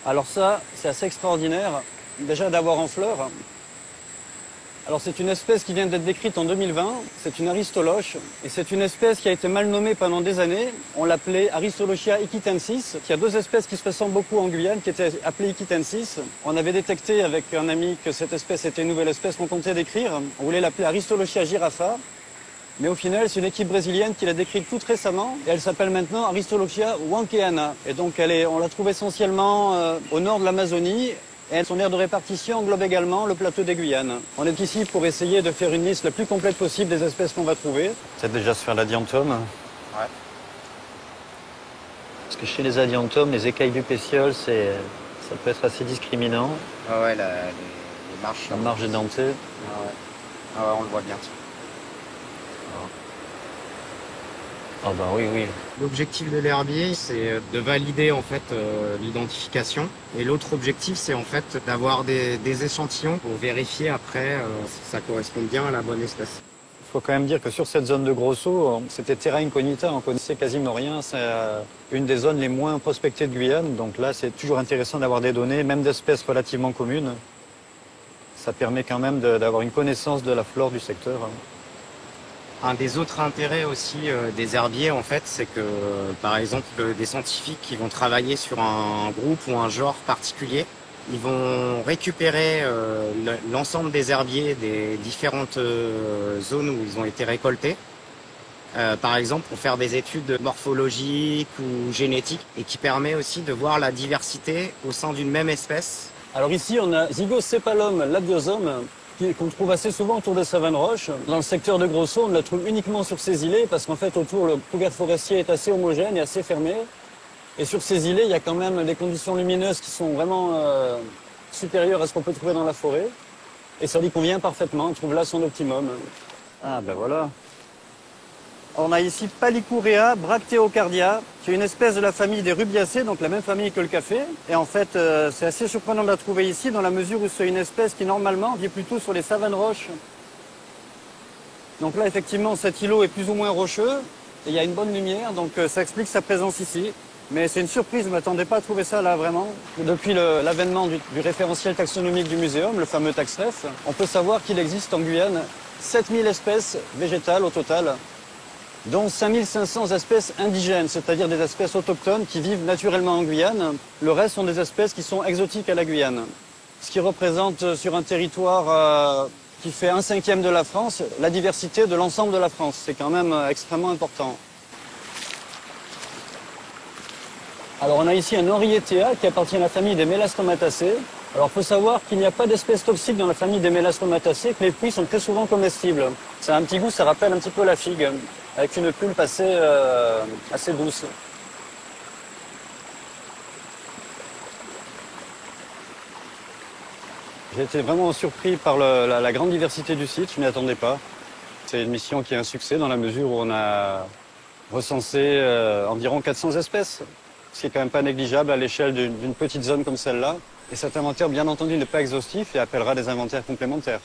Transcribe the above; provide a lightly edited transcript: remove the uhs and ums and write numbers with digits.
Alors ça, c'est assez extraordinaire, déjà d'avoir en fleurs. Alors c'est une espèce qui vient d'être décrite en 2020, c'est une aristoloche, et c'est une espèce qui a été mal nommée pendant des années. On l'appelait Aristolochia iquitensis. Il y a deux espèces qui se ressemblent beaucoup en Guyane, qui étaient appelées iquitensis. On avait détecté avec un ami que cette espèce était une nouvelle espèce qu'on comptait décrire. On voulait l'appeler Aristolochia girafa. Mais au final, c'est une équipe brésilienne qui l'a décrite toute récemment et elle s'appelle maintenant Aristolochia wankeana. Et donc on la trouve essentiellement au nord de l'Amazonie et son aire de répartition englobe également le plateau des Guyanes. On est ici pour essayer de faire une liste la plus complète possible des espèces qu'on va trouver. C'est déjà se faire l'adiantum. Ouais. Parce que chez les adiantums, les écailles du pétiole, ça peut être assez discriminant. Ah ouais, les marches. La marge est dentée. Ah ouais. Ah ouais, on le voit bien. Ah bah oui, oui. L'objectif de l'herbier, c'est de valider en fait l'identification. Et l'autre objectif, c'est en fait d'avoir des échantillons pour vérifier après si ça correspond bien à la bonne espèce. Il faut quand même dire que sur cette zone de Grosso, c'était terra incognita, on connaissait quasiment rien. C'est une des zones les moins prospectées de Guyane. Donc là, c'est toujours intéressant d'avoir des données, même d'espèces relativement communes. Ça permet quand même d'avoir une connaissance de la flore du secteur. Un des autres intérêts aussi des herbiers, en fait, c'est que, par exemple, des scientifiques qui vont travailler sur un groupe ou un genre particulier, ils vont récupérer l'ensemble des herbiers des différentes zones où ils ont été récoltés, par exemple pour faire des études morphologiques ou génétiques, et qui permet aussi de voir la diversité au sein d'une même espèce. Alors ici, on a Zygocephalum labiosum, qu'on trouve assez souvent autour des savanes roches. Dans le secteur de Grosso, on la trouve uniquement sur ces îlets parce qu'en fait, autour, le couvert forestier est assez homogène et assez fermé. Et sur ces îlets, il y a quand même des conditions lumineuses qui sont vraiment supérieures à ce qu'on peut trouver dans la forêt. Et ça lui convient parfaitement, on trouve là son optimum. Ah ben voilà. On a ici Palicourea bracteocardia, qui est une espèce de la famille des rubiacées, donc la même famille que le café. Et en fait, c'est assez surprenant de la trouver ici, dans la mesure où c'est une espèce qui, normalement, vit plutôt sur les savanes roches. Donc là, effectivement, cet îlot est plus ou moins rocheux, et il y a une bonne lumière, donc ça explique sa présence ici. Mais c'est une surprise, je ne m'attendais pas à trouver ça là, vraiment. Depuis l'avènement du référentiel taxonomique du muséum, le fameux TaxRef, on peut savoir qu'il existe en Guyane 7000 espèces végétales au total, dont 5500 espèces indigènes, c'est-à-dire des espèces autochtones qui vivent naturellement en Guyane. Le reste sont des espèces qui sont exotiques à la Guyane. Ce qui représente sur un territoire qui fait 1/5 de la France, la diversité de l'ensemble de la France. C'est quand même extrêmement important. Alors on a ici un Henriettea qui appartient à la famille des Mélastomataceae. Alors il faut savoir qu'il n'y a pas d'espèces toxiques dans la famille des Mélastomataceae, que les fruits sont très souvent comestibles. Ça a un petit goût, ça rappelle un petit peu la figue, avec une pulpe assez douce. J'ai été vraiment surpris par la grande diversité du site, je ne m'y attendais pas. C'est une mission qui est un succès dans la mesure où on a recensé environ 400 espèces, ce qui est quand même pas négligeable à l'échelle d'une petite zone comme celle-là. Et cet inventaire, bien entendu, n'est pas exhaustif et appellera des inventaires complémentaires.